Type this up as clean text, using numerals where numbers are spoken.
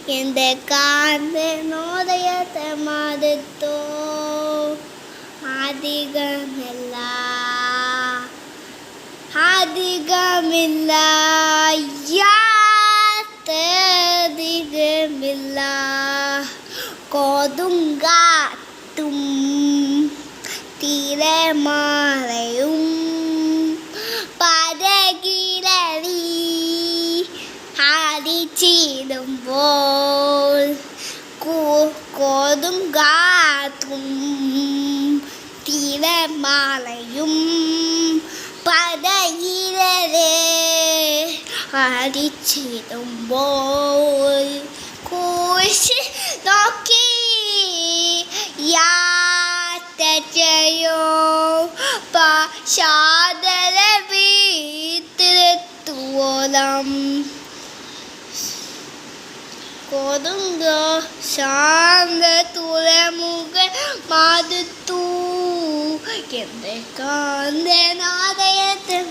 എൻ്റെ കാന്തനോദയത്തെ മടുത്തോ അധികമില്ല യാത്രധികമില്ല കൊടുങ്കാറ്റും തിരമാലയും പടകിലറി അടിച്ചിടുമ്പോൾ കൊടുങ്കാറ്റും തിരമാലയും പടകിലറി അടിച്ചിടുമ്പോൾ കുരിശ് നോക്കി യാത്ര ചെയ്യോ പശ്ചാത്തല വീട്ടിലെത്തുവോളം കൊടുങ്ക ശാന്ത തുറമുകൾ മടുത്തു എൻ്റെ കാന്തനാദയത്തിൽ